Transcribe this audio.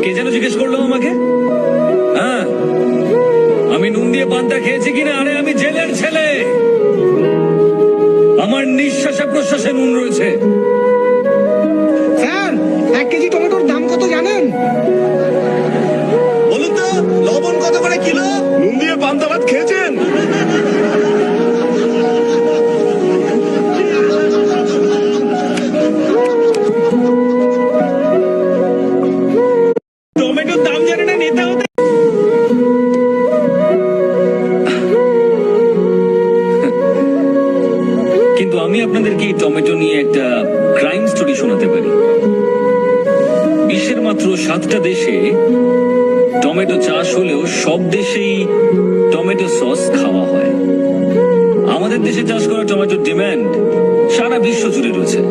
কে যেন জিজ্ঞেস করলো আমাকে? হ্যাঁ, আমি নুন দিয়ে পান্তা খেয়েছি কিনা? আরে আমি জেলের ছেলে, আমার নিঃশ্বাসে প্রশ্বাসে নুন রয়েছে। স্যার, 1 কেজি টমেটোর দাম কত জানেন? বলুন তো, লবণ কত করে কিলো? নুন দিয়ে পান্তা ভাত খেয়েছেন? টমেটোর দাম জানে না নেতা হতে? কিন্তু আমি আপনাদেরকে এই টমেটো নিয়ে একটা ক্রাইম স্টোরি শোনাতে পারি। বিশ্বের মাত্র 7টা দেশে টমেটো চাষ হলেও সব দেশেই টমেটো সস খাওয়া হয়। আমাদের দেশে চাষ করা টমেটোর ডিমান্ড সারা বিশ্ব জুড়ে রয়েছে।